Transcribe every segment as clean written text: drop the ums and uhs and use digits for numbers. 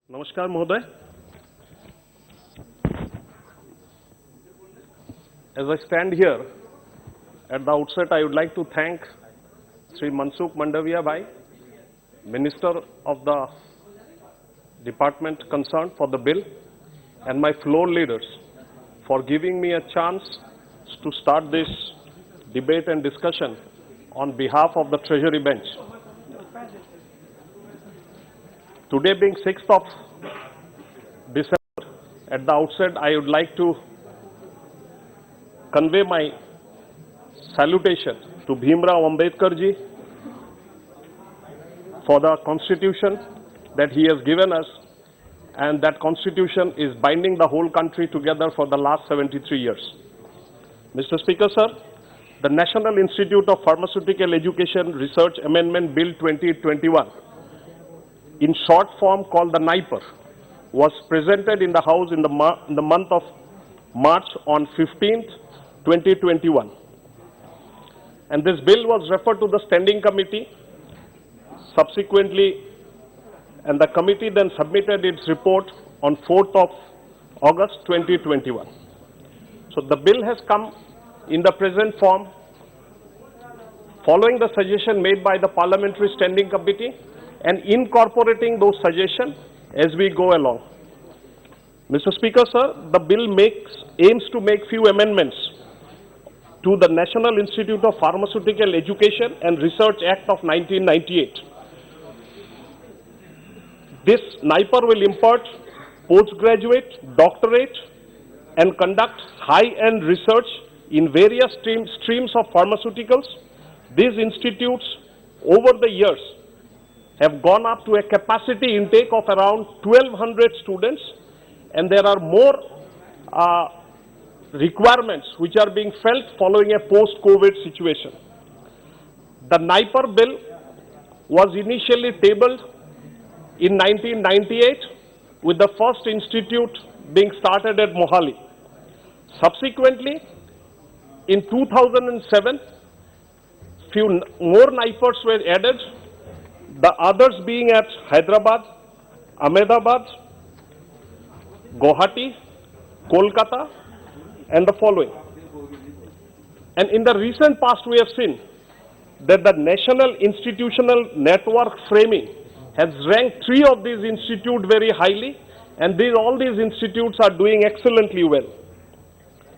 Namaskar, Mohoday. As I stand here, at the outset, I would like to thank Sri Mansukh Mandaviya Bhai, Minister of the Department concerned for the bill, and my floor leaders for giving me a chance to start this debate and discussion on behalf of the Treasury bench. Today being 6th of December, at the outset, I would like to convey my salutation to Bhimrao Ambedkar ji for the constitution that he has given us, and that constitution is binding the whole country together for the last 73 years. Mr. Speaker, sir, the National Institute of Pharmaceutical Education Research Amendment Bill 2021, in short form called the NIPER, was presented in the House in the month of March on 15th, 2021. And this bill was referred to the Standing Committee subsequently, and the committee then submitted its report on 4th of August 2021. So the bill has come in the present form following the suggestion made by the Parliamentary Standing Committee and incorporating those suggestions as we go along. Mr. Speaker, sir, the bill aims to make few amendments to the National Institute of Pharmaceutical Education and Research Act of 1998. This NIPER will impart postgraduate, doctorate, and conduct high-end research in various streams of pharmaceuticals. These institutes, over the years, have gone up to a capacity intake of around 1,200 students, and there are more requirements which are being felt following a post-COVID situation. The NIPER bill was initially tabled in 1998 with the first institute being started at Mohali. Subsequently, in 2007, few more NIPERs were added, the others being at Hyderabad, Ahmedabad, Guwahati, Kolkata, and the following. And in the recent past, we have seen that the National Institutional Network framing has ranked 3 of these institutes very highly, and all these institutes are doing excellently well.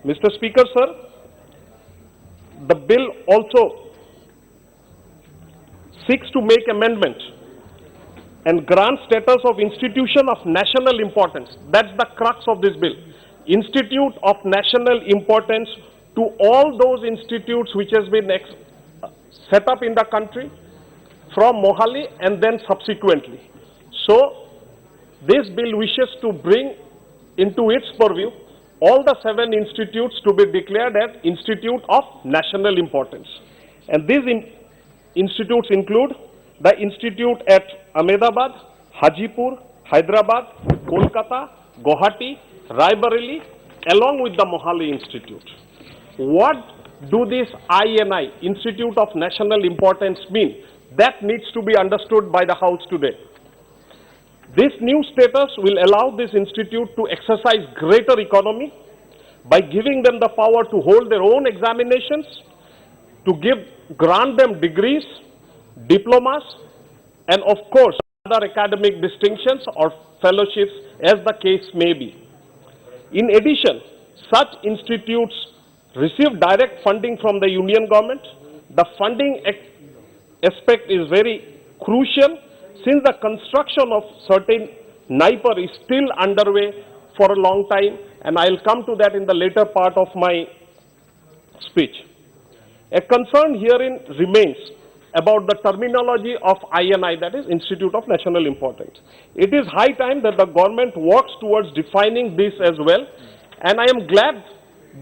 Mr. Speaker, sir, the bill also seeks to make amendment and grant status of institution of national importance. That's the crux of this bill. Institute of national importance to all those institutes which has been set up in the country from Mohali and then subsequently. So this bill wishes to bring into its purview all the 7 institutes to be declared as institute of national importance. And these institutes include the institute at Ahmedabad, Hajipur, Hyderabad, Kolkata, Guwahati, Raebareli, along with the Mohali Institute. What do this INI, Institute of National Importance, mean? That needs to be understood by the House today. This new status will allow this institute to exercise greater economy by giving them the power to hold their own examinations, to grant them degrees, diplomas, and of course other academic distinctions or fellowships as the case may be. In addition, such institutes receive direct funding from the Union government. The funding aspect is very crucial since the construction of certain NIPER is still underway for a long time, and I'll come to that in the later part of my speech. A concern herein remains about the terminology of INI, that is Institute of National Importance. It is high time that the government works towards defining this as well, and I am glad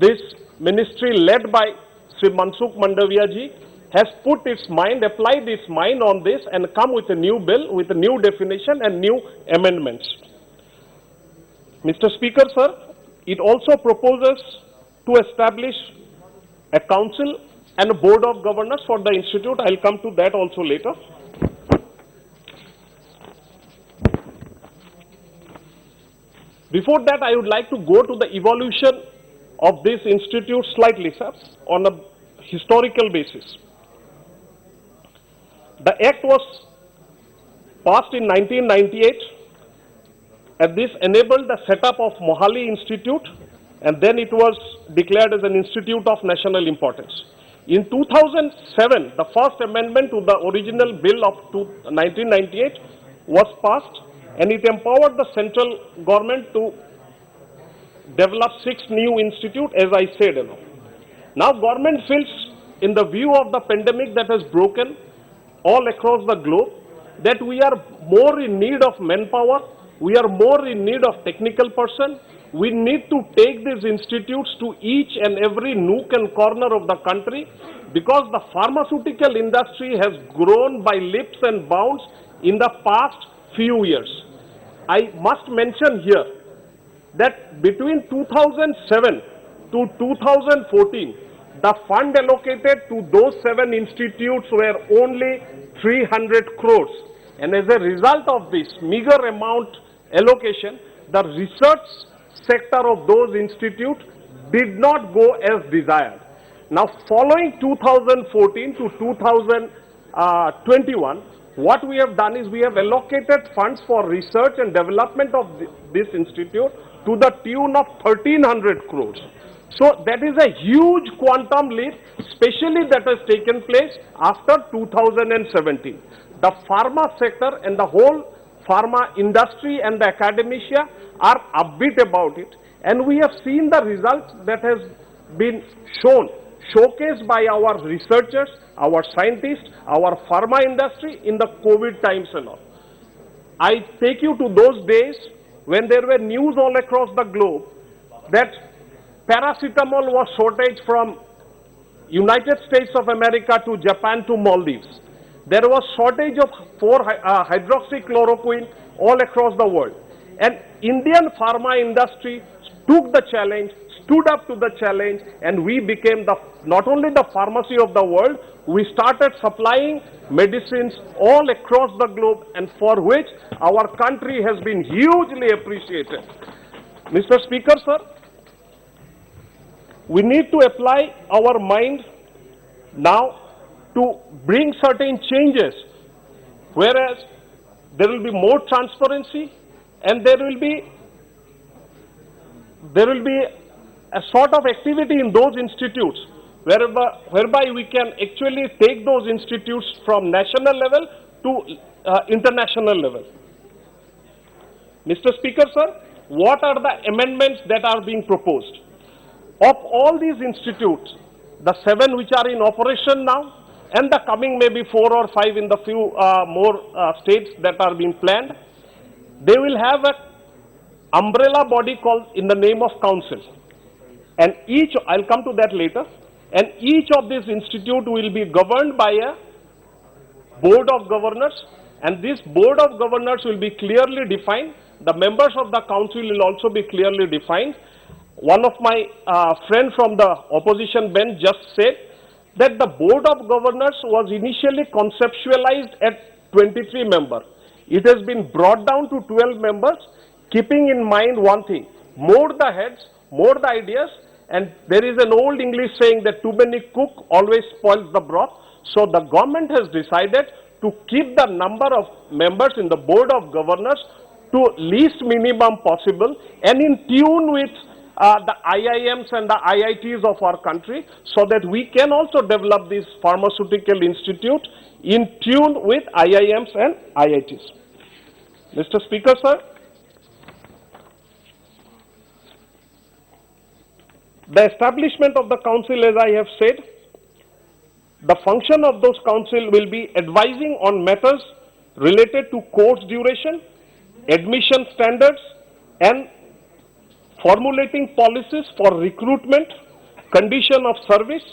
this ministry led by Sri Mansukh Mandaviya ji has applied its mind on this and come with a new bill, with a new definition and new amendments. Mr. Speaker, sir, it also proposes to establish a council and a board of governors for the institute. I'll come to that also later. Before that, I would like to go to the evolution of this institute slightly, sir, on a historical basis. The act was passed in 1998, and this enabled the setup of Mohali Institute, and then it was declared as an institute of national importance. In 2007, the first amendment to the original bill of 1998 was passed, and it empowered the central government to develop 6 new institutes, as I said. Now government feels, in the view of the pandemic that has broken all across the globe, that we are more in need of manpower, we are more in need of technical person. We need to take these institutes to each and every nook and corner of the country, because the pharmaceutical industry has grown by leaps and bounds in the past few years. I must mention here that between 2007 to 2014, the fund allocated to those 7 institutes were only 300 crores. And as a result of this meager amount allocation, the research sector of those institutes did not go as desired. Now, following 2014 to 2021, what we have done is we have allocated funds for research and development of this institute to the tune of 1300 crores. So that is a huge quantum leap, especially that has taken place after 2017. The pharma sector and the whole pharma industry and the academia are upbeat about it, and we have seen the results that has been showcased by our researchers, our scientists, our pharma industry in the COVID times and all. I take you to those days when there were news all across the globe that paracetamol was shortage from United States of America to Japan to Maldives. There was shortage of 4-hydroxychloroquine all across the world. And Indian pharma industry took the challenge, stood up to the challenge, and we became not only the pharmacy of the world, we started supplying medicines all across the globe, and for which our country has been hugely appreciated. Mr. Speaker, sir, we need to apply our mind now to bring certain changes, whereas there will be more transparency and there will be a sort of activity in those institutes whereby we can actually take those institutes from national level to international level. Mr. Speaker, sir, what are the amendments that are being proposed? Of all these institutes, the 7 which are in operation now, and the coming maybe 4 or 5 in the few more states that are being planned, they will have an umbrella body called in the name of council. And each, I'll come to that later, and each of these institutes will be governed by a board of governors, and this board of governors will be clearly defined. The members of the council will also be clearly defined. One of my friends from the opposition bench just said that the board of governors was initially conceptualized at 23 members. It has been brought down to 12 members, keeping in mind one thing: more the heads, more the ideas, and there is an old English saying that too many cook always spoils the broth. So the government has decided to keep the number of members in the board of governors to least minimum possible and in tune with the IIMs and the IITs of our country, so that we can also develop this pharmaceutical institute in tune with IIMs and IITs. Mr. Speaker, sir, the establishment of the council, as I have said, the function of those council will be advising on matters related to course duration, admission standards, and formulating policies for recruitment, condition of service,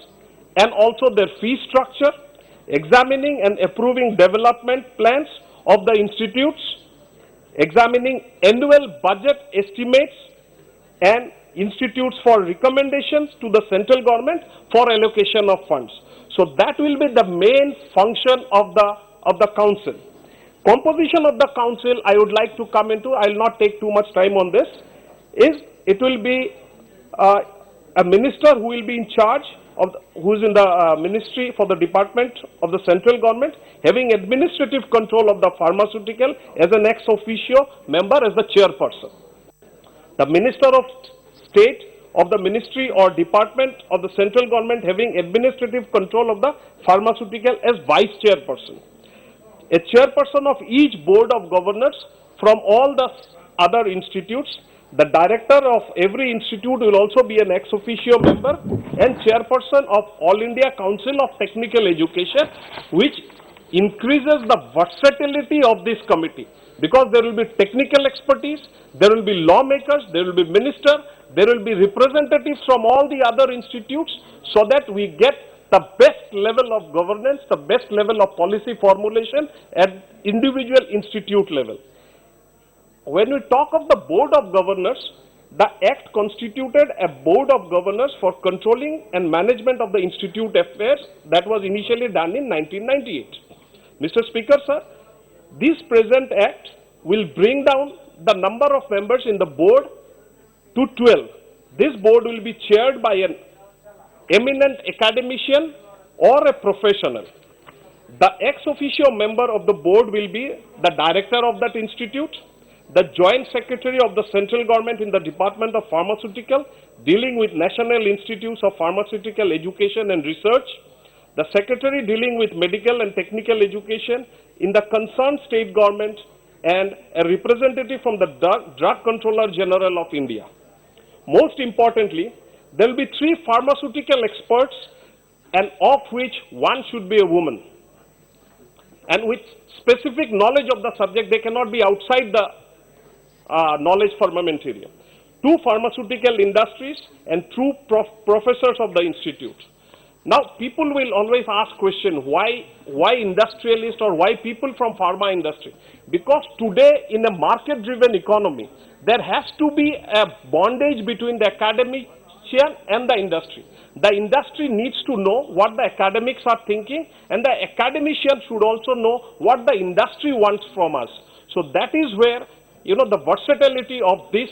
and also their fee structure, examining and approving development plans of the institutes, examining annual budget estimates and institutes for recommendations to the central government for allocation of funds. So that will be the main function of the council. Composition of the council I would like to come into. I will not take too much time on this. is it will be uh, a minister who will be in charge of who is in the ministry for the department of the central government, having administrative control of the pharmaceutical as an ex officio member as the chairperson. The minister of state of the ministry or department of the central government having administrative control of the pharmaceutical as vice chairperson. A chairperson of each board of governors from all the other institutes. The director of every institute will also be an ex officio member and chairperson of All India Council of Technical Education, which increases the versatility of this committee, because there will be technical expertise, there will be lawmakers, there will be minister, there will be representatives from all the other institutes, so that we get the best level of governance, the best level of policy formulation at individual institute level. When we talk of the Board of Governors, the Act constituted a Board of Governors for controlling and management of the institute affairs that was initially done in 1998. Mr. Speaker, sir, this present Act will bring down the number of members in the board to 12. This board will be chaired by an eminent academician or a professional. The ex officio member of the board will be the director of that institute, the joint secretary of the central government in the Department of Pharmaceutical, dealing with National Institutes of Pharmaceutical Education and Research, the secretary dealing with medical and technical education in the concerned state government, and a representative from the Drug Controller General of India. Most importantly, there will be 3 pharmaceutical experts, and of which one should be a woman. And with specific knowledge of the subject, they cannot be outside the knowledge armamentarium. 2 pharmaceutical industries and 2 professors of the institute. Now, people will always ask question, why industrialists or why people from pharma industry? Because today in a market-driven economy, there has to be a bondage between the academician and the industry. The industry needs to know what the academics are thinking, and the academician should also know what the industry wants from us. So that is where, the versatility of this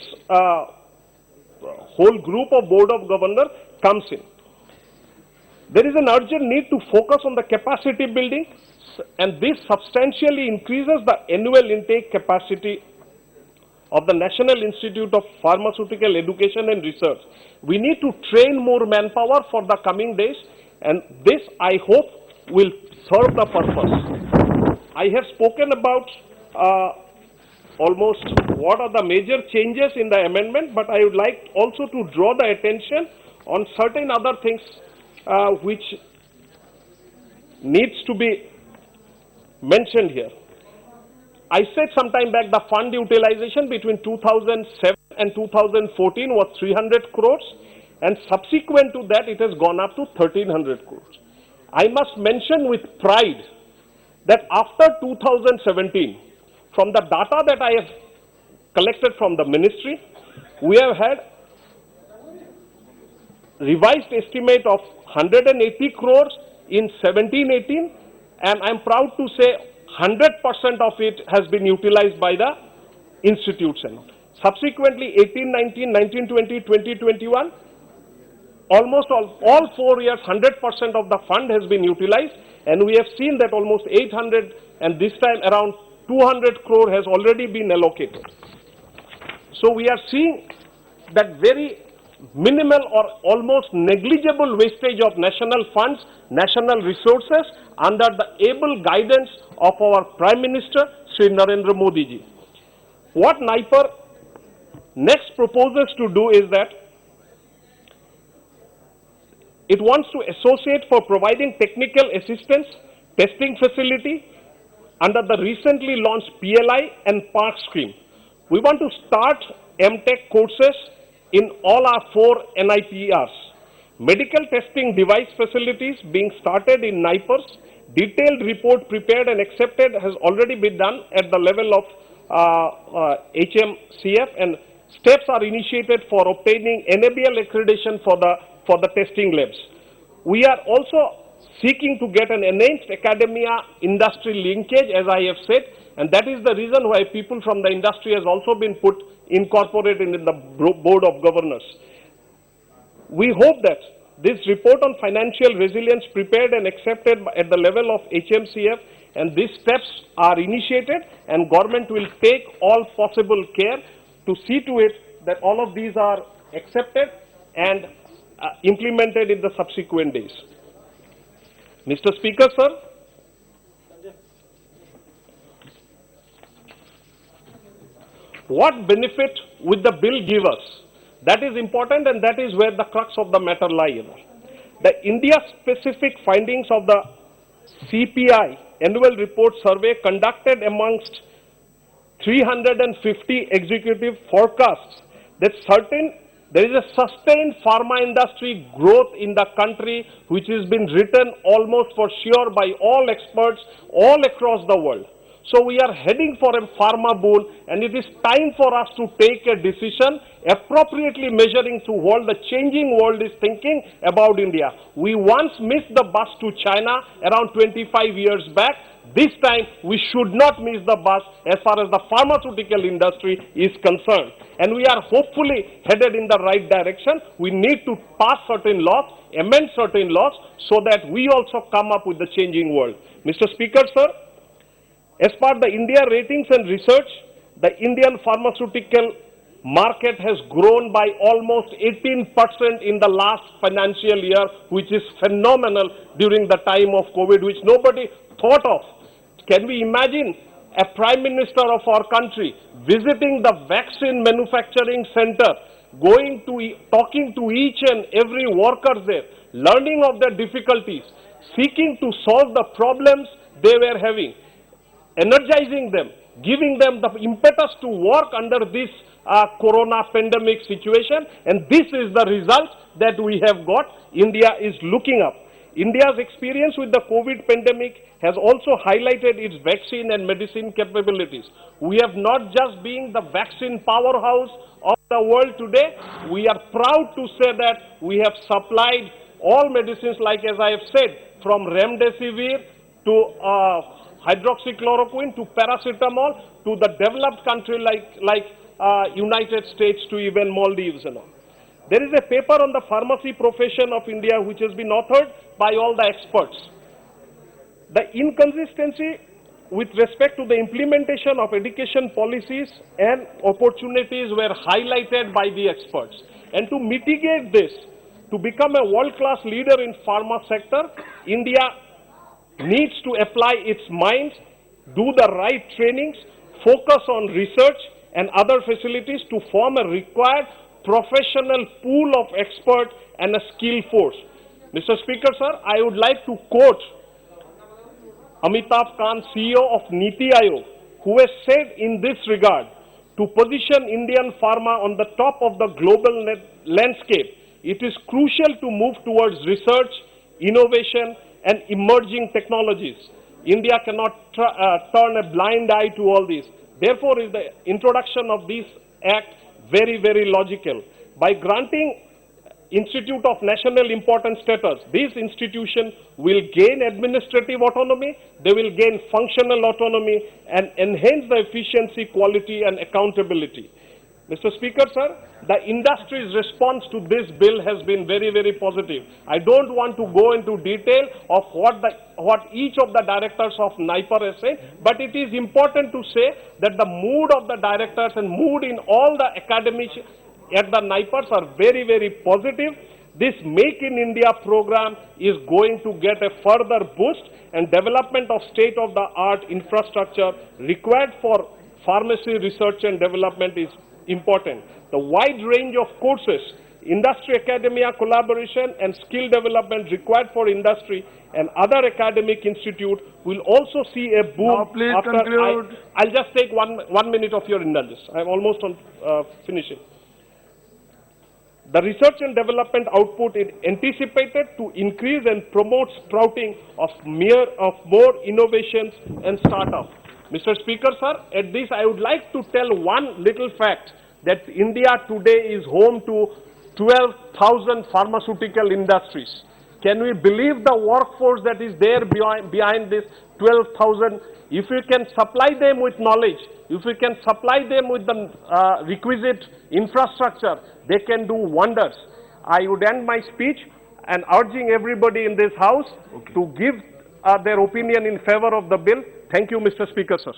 whole group of Board of Governors comes in. There is an urgent need to focus on the capacity building, and this substantially increases the annual intake capacity of the National Institute of Pharmaceutical Education and Research. We need to train more manpower for the coming days, and this, I hope, will serve the purpose. I have spoken about almost what are the major changes in the amendment, but I would like also to draw the attention on certain other things which needs to be mentioned here. I said some time back the fund utilization between 2007 and 2014 was 300 crores, and subsequent to that it has gone up to 1300 crores. I must mention with pride that after 2017, from the data that I have collected from the ministry, we have had revised estimate of 180 crores in 17-18, and I am proud to say 100% of it has been utilized by the institutes. Subsequently, 18-19, 19-20, 20-21, almost all 4 years, 100% of the fund has been utilized, and we have seen that almost 800 and this time around 200 crore has already been allocated. So we are seeing that very minimal or almost negligible wastage of national funds, national resources under the able guidance of our Prime Minister, Sri Narendra Modi ji. What NIPER next proposes to do is that it wants to associate for providing technical assistance, testing facility under the recently launched PLI and PARC scheme. We want to start MTech courses in all our 4 NIPERs. Medical testing device facilities being started in NIPERs. Detailed report prepared and accepted has already been done at the level of HMCF, and steps are initiated for obtaining NABL accreditation for the testing labs. We are also seeking to get an enhanced academia industry linkage, as I have said, and that is the reason why people from the industry has also been incorporated in the board of governors. We hope that this report on financial resilience prepared and accepted at the level of HMCF, and these steps are initiated, and government will take all possible care to see to it that all of these are accepted and implemented in the subsequent days. Mr. Speaker, sir, what benefit would the bill give us? That is important, and that is where the crux of the matter lies. The India-specific findings of the CPI annual report survey conducted amongst 350 executive forecasts that there is a sustained pharma industry growth in the country, which has been written almost for sure by all experts all across the world. So we are heading for a pharma boom, and it is time for us to take a decision appropriately measuring to what the changing world is thinking about India. We once missed the bus to China around 25 years back. This time we should not miss the bus as far as the pharmaceutical industry is concerned. And we are hopefully headed in the right direction. We need to pass certain laws, amend certain laws, so that we also come up with the changing world. Mr. Speaker, sir, as per the India ratings and research, the Indian pharmaceutical market has grown by almost 18% in the last financial year, which is phenomenal during the time of COVID, which nobody thought of. Can we imagine a Prime Minister of our country visiting the vaccine manufacturing center, talking to each and every worker there, learning of their difficulties, seeking to solve the problems they were having, energizing them, giving them the impetus to work under this corona pandemic situation, and this is the result that we have got. India is looking up. India's experience with the COVID pandemic has also highlighted its vaccine and medicine capabilities. We have not just been the vaccine powerhouse of the world today, we are proud to say that we have supplied all medicines, like as I have said, from remdesivir to hydroxychloroquine to paracetamol to the developed country like United States to even Maldives and all. There is a paper on the pharmacy profession of India which has been authored by all the experts. The inconsistency with respect to the implementation of education policies and opportunities were highlighted by the experts. And to mitigate this, to become a world-class leader in pharma sector, India needs to apply its mind, do the right trainings, focus on research and other facilities to form a required professional pool of experts and a skilled force. Mr. Speaker, sir, I would like to quote Amitabh Kant, CEO of Niti Aayog, who has said in this regard, to position Indian pharma on the top of the global landscape, it is crucial to move towards research, innovation, and emerging technologies. India cannot turn a blind eye to all this. Therefore, is the introduction of this act very, very logical. By granting Institute of National Importance status, this institution will gain administrative autonomy, they will gain functional autonomy, and enhance the efficiency, quality, and accountability. Mr. Speaker, sir, the industry's response to this bill has been very, very positive. I don't want to go into detail of what each of the directors of NIPER has said, but it is important to say that the mood of the directors and mood in all the academics at the NIPERs are very, very positive. This Make in India program is going to get a further boost, and development of state-of-the-art infrastructure required for pharmacy research and development is important. The wide range of courses, industry academia collaboration and skill development required for industry and other academic institute will also see a boom. Now please conclude. I'll just take one minute of your indulgence. I'm almost on finishing. The research and development output is anticipated to increase and promote sprouting of more innovations and startups. Mr. Speaker, sir, at this I would like to tell one little fact that India today is home to 12,000 pharmaceutical industries. Can we believe the workforce that is there behind this 12,000? If we can supply them with knowledge, if we can supply them with the requisite infrastructure, they can do wonders. I would end my speech and urging everybody in this House to give their opinion in favor of the bill. Thank you, Mr. Speaker, sir.